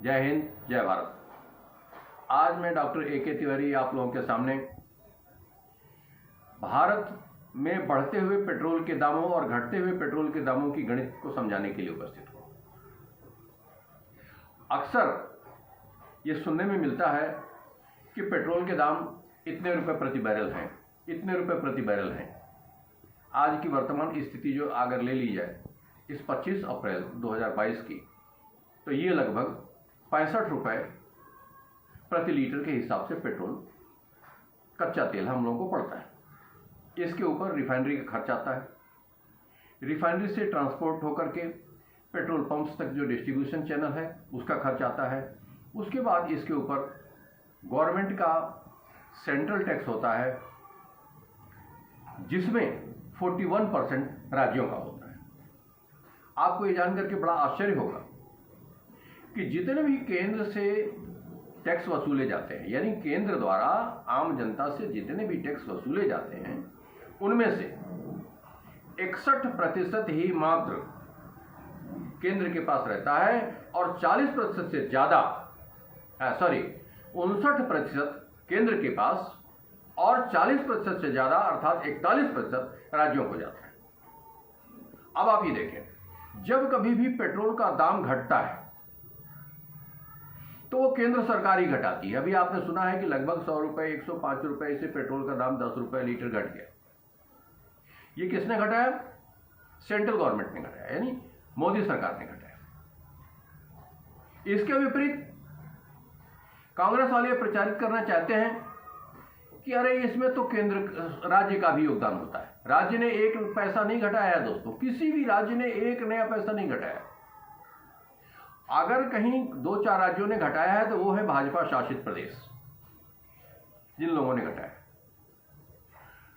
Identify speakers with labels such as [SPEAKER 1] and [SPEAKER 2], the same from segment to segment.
[SPEAKER 1] जय हिंद, जय भारत। आज मैं डॉक्टर ए.के. तिवारी आप लोगों के सामने भारत में बढ़ते हुए पेट्रोल के दामों और घटते हुए पेट्रोल के दामों की गणित को समझाने के लिए उपस्थित हूं। अक्सर ये सुनने में मिलता है कि पेट्रोल के दाम इतने रुपए प्रति बैरल हैं, इतने रुपए प्रति बैरल हैं। आज की वर्तमान स्थिति जो अगर ले ली जाए इस 25 अप्रैल 2022 की, तो ये लगभग 65 रुपए प्रति लीटर के हिसाब से पेट्रोल कच्चा तेल हम लोगों को पड़ता है। इसके ऊपर रिफाइनरी का खर्च आता है, रिफाइनरी से ट्रांसपोर्ट होकर के पेट्रोल पंप्स तक जो डिस्ट्रीब्यूशन चैनल है उसका खर्च आता है। उसके बाद इसके ऊपर गवर्नमेंट का सेंट्रल टैक्स होता है जिसमें 41% राज्यों का होता है। आपको ये जानकर के बड़ा आश्चर्य होगा कि जितने भी केंद्र से टैक्स वसूले जाते हैं, यानी केंद्र द्वारा आम जनता से जितने भी टैक्स वसूले जाते हैं, उनमें से 61% ही मात्र केंद्र के पास रहता है और 40% से ज्यादा 59% केंद्र के पास और 40% से ज्यादा अर्थात 41% राज्यों को जाता है। अब आप ये देखें, जब कभी भी पेट्रोल का दाम घटता है तो वो केंद्र सरकार ही घटाती है। अभी आपने सुना है कि लगभग 100 रुपए 105 रुपए से पेट्रोल का दाम 10 रुपए लीटर घट गया। ये किसने घटाया? सेंट्रल गवर्नमेंट ने घटाया, यानी मोदी सरकार ने घटाया। इसके विपरीत कांग्रेस वाले प्रचारित करना चाहते हैं कि अरे इसमें तो केंद्र राज्य का भी योगदान होता है। राज्य ने एक पैसा नहीं घटाया दोस्तों, किसी भी राज्य ने एक नया पैसा नहीं घटाया। अगर कहीं 2-4 राज्यों ने घटाया है तो वो है भाजपा शासित प्रदेश, जिन लोगों ने घटाया।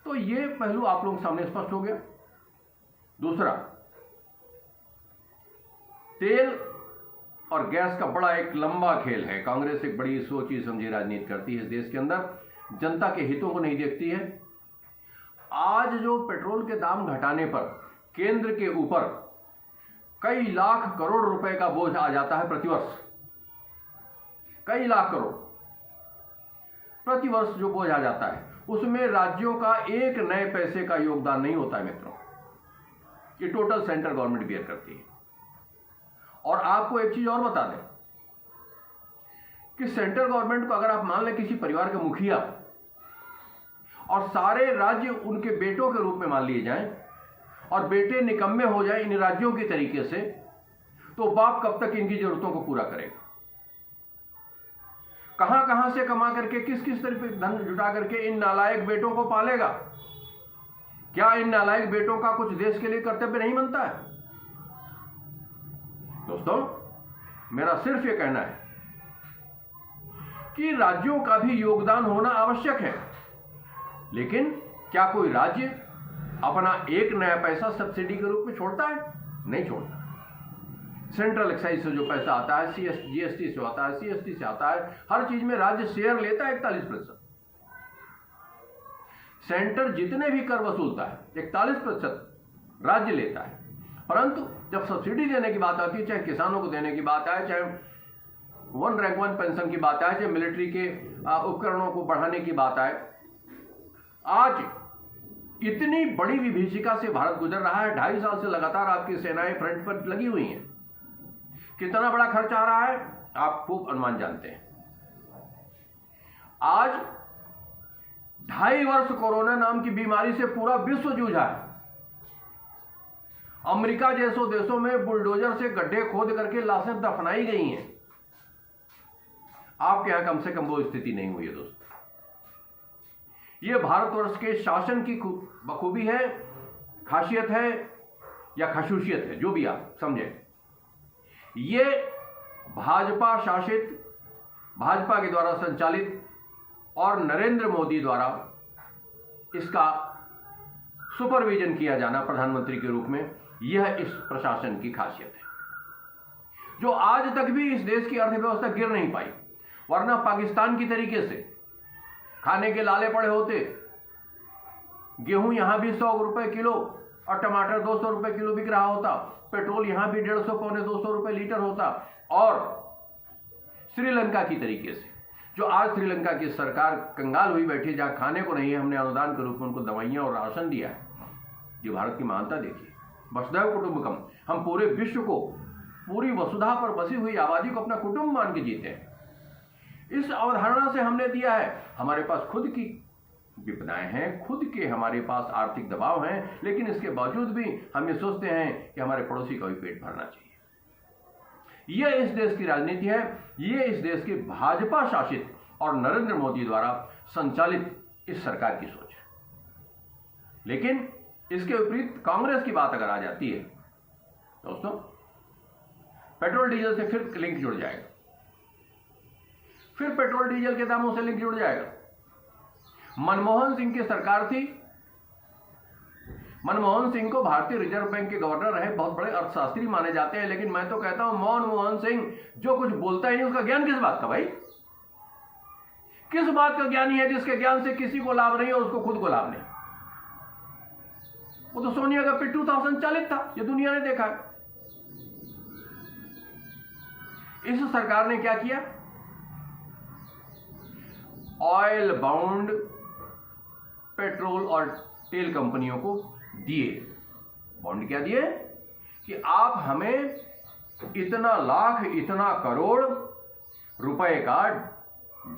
[SPEAKER 1] तो ये पहलू आप लोगों के सामने स्पष्ट हो गया। दूसरा, तेल और गैस का बड़ा एक लंबा खेल है। कांग्रेस एक बड़ी सोची समझी राजनीति करती है इस देश के अंदर, जनता के हितों को नहीं देखती है। आज जो पेट्रोल के दाम घटाने पर केंद्र के ऊपर कई लाख करोड़ रुपए का बोझ आ जाता है प्रतिवर्ष। कई लाख करोड़ प्रतिवर्ष जो बोझ आ जाता है, उसमें राज्यों का एक नए पैसे का योगदान नहीं होता है मित्रों। ये टोटल सेंट्रल गवर्नमेंट बियर करती है। और आपको एक चीज और बता दें कि सेंट्रल गवर्नमेंट को अगर आप मान लें किसी परिवार के मुखिया और सारे राज्य उनके बेटों के रूप में मान लिए जाएं और बेटे निकम्मे हो जाए इन राज्यों के तरीके से, तो बाप कब तक इनकी जरूरतों को पूरा करेगा? कहां कहां से कमा करके किस किस तरीके धन जुटा करके इन नालायक बेटों को पालेगा? क्या इन नालायक बेटों का कुछ देश के लिए कर्तव्य नहीं बनता है? दोस्तों, मेरा सिर्फ यह कहना है कि राज्यों का भी योगदान होना आवश्यक है, लेकिन क्या कोई राज्य अपना एक नया पैसा सब्सिडी के रूप में छोड़ता है? नहीं छोड़ता। सेंट्रल एक्साइज से जो पैसा आता है, जीएसटी से आता है, सीएसटी से आता है, हर चीज में राज्य शेयर लेता है 41%। सेंटर जितने भी कर वसूलता है 41% राज्य लेता है। परंतु जब सब्सिडी देने की बात आती है, चाहे किसानों को देने की बात आए, चाहे 1 रैंक 1 पेंशन की बात आए, चाहे मिलिट्री के उपकरणों को बढ़ाने की बात आए, आज इतनी बड़ी विभीषिका से भारत गुजर रहा है। 2.5 साल से लगातार आपकी सेनाएं फ्रंट पर लगी हुई हैं। कितना बड़ा खर्च आ रहा है आप खूब अनुमान जानते हैं। आज 2.5 वर्ष कोरोना नाम की बीमारी से पूरा विश्व जूझा है। अमेरिका जैसों देशों में बुलडोजर से गड्ढे खोद करके लाशें दफनाई गई हैं। आपके यहां कम से कम वो स्थिति नहीं हुई है दोस्तों। यह भारतवर्ष के शासन की बखूबी है, खासियत है या खसूसियत है, जो भी आप समझे। ये भाजपा शासित, भाजपा के द्वारा संचालित और नरेंद्र मोदी द्वारा इसका सुपरविजन किया जाना प्रधानमंत्री के रूप में, यह इस प्रशासन की खासियत है, जो आज तक भी इस देश की अर्थव्यवस्था गिर नहीं पाई। वरना पाकिस्तान की तरीके से खाने के लाले पड़े होते। गेहूं यहां भी 100 रुपए किलो और टमाटर 200 रुपए किलो बिक रहा होता। पेट्रोल यहां भी 150 पौने 200 रुपए लीटर होता और श्रीलंका की तरीके से, जो आज श्रीलंका की सरकार कंगाल हुई बैठी, जहां खाने को नहीं है, हमने अनुदान के रूप में उनको दवाइयां और राशन दिया है। ये भारत की महानता देखिए, वसुधैव कुटुंबकम। हम पूरे विश्व को, पूरी वसुधा पर बसी हुई आबादी को अपना कुटुंब मान के जीते हैं। इस अवधारणा से हमने दिया है। हमारे पास खुद की विपदाएं हैं, खुद के हमारे पास आर्थिक दबाव हैं, लेकिन इसके बावजूद भी हम ये सोचते हैं कि हमारे पड़ोसी का भी पेट भरना चाहिए। यह इस देश की राजनीति है, ये इस देश की भाजपा शासित और नरेंद्र मोदी द्वारा संचालित इस सरकार की सोच है। लेकिन इसके विपरीत कांग्रेस की बात अगर आ जाती है दोस्तों, पेट्रोल डीजल से फिर लिंक जुड़ जाएगा, फिर पेट्रोल डीजल के दामों से लिंक जुड़ जाएगा। मनमोहन सिंह की सरकार थी, मनमोहन सिंह को भारतीय रिजर्व बैंक के गवर्नर रहे, बहुत बड़े अर्थशास्त्री माने जाते हैं, लेकिन मैं तो कहता हूं मनमोहन सिंह जो कुछ बोलता ही नहीं, उसका ज्ञान किस बात का भाई? किस बात का ज्ञानी है जिसके ज्ञान से किसी को लाभ नहीं और उसको खुद को लाभ नहीं? वो तो सोनिया का पिट्ठू था, संचालित था, ये दुनिया ने देखा है। इस सरकार ने क्या किया? ऑयल बाउंड पेट्रोल और तेल कंपनियों को दिए बॉन्ड। क्या दिए? कि आप हमें इतना लाख, इतना करोड़ रुपए का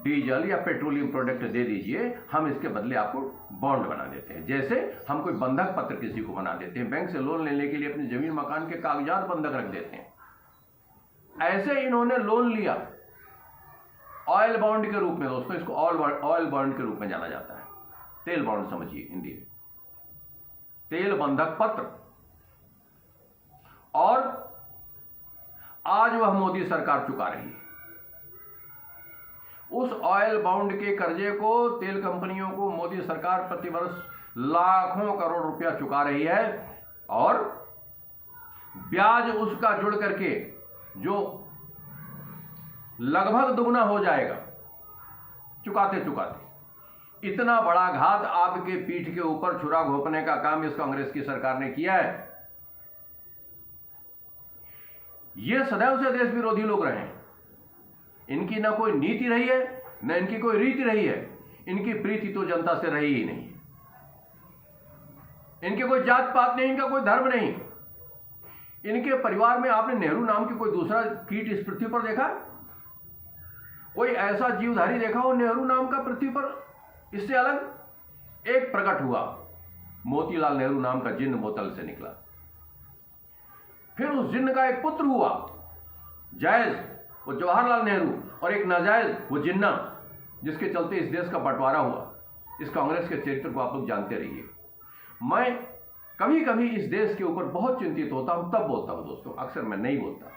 [SPEAKER 1] डीजल या पेट्रोलियम प्रोडक्ट दे दीजिए, हम इसके बदले आपको बॉन्ड बना देते हैं। जैसे हम कोई बंधक पत्र किसी को बना देते हैं, बैंक से लोन लेने के लिए अपनी जमीन मकान के कागजात बंधक रख देते हैं, ऐसे इन्होंने लोन लिया ऑयल बॉन्ड के रूप में। दोस्तों, इसको ऑयल बॉन्ड के रूप में जाना जाता है, तेल बॉन्ड समझिए हिंदी में, तेल बंधक पत्र। और आज वह मोदी सरकार चुका रही है। उस ऑयल बॉन्ड के कर्जे को, तेल कंपनियों को मोदी सरकार प्रतिवर्ष लाखों करोड़ रुपया चुका रही है, और ब्याज उसका जुड़ करके जो लगभग दुगना हो जाएगा चुकाते चुकाते। इतना बड़ा घात आपके पीठ के ऊपर छुरा घोंपने का काम इस कांग्रेस की सरकार ने किया है। ये सदैव से देश विरोधी लोग रहे हैं। इनकी ना कोई नीति रही है, ना इनकी कोई रीति रही है। इनकी प्रीति तो जनता से रही ही नहीं। इनके कोई जात पात नहीं, इनका कोई धर्म नहीं। इनके परिवार में आपने नेहरू नाम की कोई दूसरा कीट इस पृथ्वी पर देखा? कोई ऐसा जीवधारी देखा हो नेहरू नाम का पृथ्वी पर? इससे अलग एक प्रकट हुआ, मोतीलाल नेहरू नाम का जिन्न बोतल से निकला। फिर उस जिन्न का एक पुत्र हुआ जायज, वो जवाहरलाल नेहरू, और एक नाजायज वो जिन्ना, जिसके चलते इस देश का बंटवारा हुआ। इस कांग्रेस के चरित्र को आप लोग जानते रहिए। मैं कभी कभी इस देश के ऊपर बहुत चिंतित होता हूं, तब बोलता हूं दोस्तों, अक्सर मैं नहीं बोलता।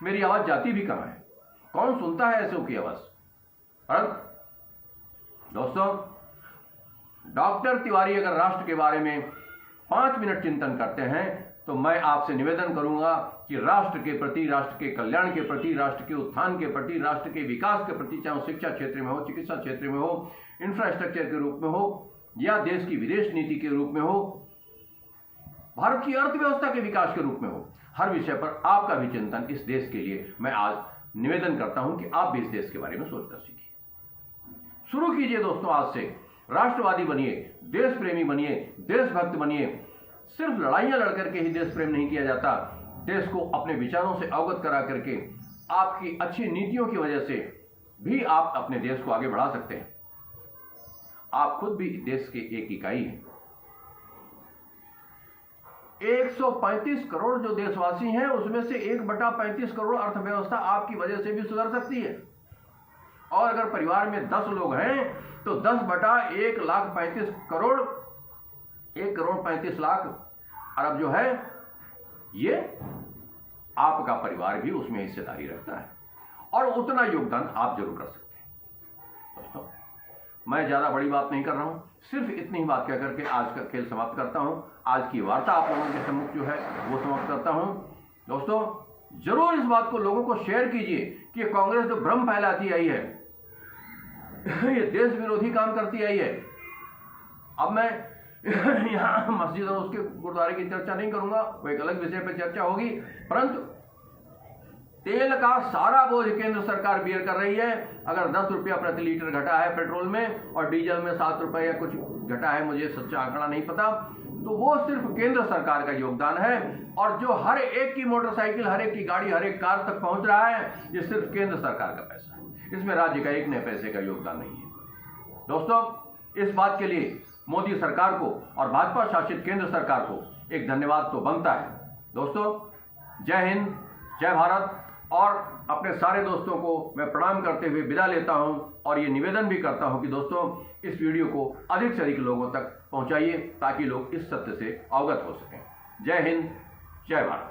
[SPEAKER 1] मेरी आवाज जाती भी कहां है? कौन सुनता है ऐसों की आवाज? पर दोस्तों, डॉक्टर तिवारी अगर राष्ट्र के बारे में 5 मिनट चिंतन करते हैं, तो मैं आपसे निवेदन करूंगा कि राष्ट्र के प्रति, राष्ट्र के कल्याण के प्रति, राष्ट्र के उत्थान के प्रति, राष्ट्र के विकास के प्रति, चाहे वो शिक्षा क्षेत्र में हो, चिकित्सा क्षेत्र में हो, इंफ्रास्ट्रक्चर के रूप में हो, या देश की विदेश नीति के रूप में हो, भारत की अर्थव्यवस्था के विकास के रूप में हो, हर विषय पर आपका भी चिंतन इस देश के लिए मैं आज निवेदन करता हूं कि आप भी इस देश के बारे में सोचकर सीखिए। शुरू कीजिए दोस्तों, आज से राष्ट्रवादी बनिए, देश प्रेमी बनिए, देशभक्त बनिए। सिर्फ लड़ाइयां लड़कर के ही देश प्रेम नहीं किया जाता। देश को अपने विचारों से अवगत करा करके, आपकी अच्छी नीतियों की वजह से भी आप अपने देश को आगे बढ़ा सकते हैं। आप खुद भी देश के एक इकाई हैं। 135 करोड़ जो देशवासी हैं, उसमें से 1/35 करोड़ अर्थव्यवस्था आपकी वजह से भी सुधर सकती है। और अगर परिवार में 10 लोग हैं, तो 10/1,35 करोड़, 1,35,00,000 अरब जो है, ये आपका परिवार भी उसमें हिस्सेदारी रखता है, और उतना योगदान आप जरूर कर सकते हैं। दोस्तों, मैं ज्यादा बड़ी बात नहीं कर रहा हूं, सिर्फ इतनी ही बात कह करके आज का खेल समाप्त करता हूं। आज की वार्ता आप लोगों के सम्मुख जो है वो समाप्त करता हूं। दोस्तों, जरूर इस बात को लोगों को शेयर कीजिए कि कांग्रेस जो भ्रम फैलाती आई है, ये देश विरोधी काम करती आई है। अब मैं यहाँ मस्जिद और उसके गुरुद्वारे की चर्चा नहीं करूंगा, वो एक अलग विषय पर चर्चा होगी, परंतु तेल का सारा बोझ केंद्र सरकार बियर कर रही है। अगर 10 रुपया प्रति लीटर घटा है पेट्रोल में और डीजल में 7 रुपये या कुछ घटा है, मुझे सच्चा आंकड़ा नहीं पता, तो वो सिर्फ केंद्र सरकार का योगदान है। और जो हर एक की मोटरसाइकिल, हर एक की गाड़ी, हर एक कार तक पहुंच रहा है, ये सिर्फ केंद्र सरकार का पैसा है। इसमें राज्य का एक नए पैसे का योगदान नहीं है। दोस्तों, इस बात के लिए मोदी सरकार को और भाजपा शासित केंद्र सरकार को एक धन्यवाद तो बनता है। दोस्तों, जय हिंद, जय भारत। और अपने सारे दोस्तों को मैं प्रणाम करते हुए विदा लेता हूं और ये निवेदन भी करता हूं कि दोस्तों, इस वीडियो को अधिक से अधिक लोगों तक पहुंचाइए ताकि लोग इस सत्य से अवगत हो सकें। जय हिंद, जय भारत।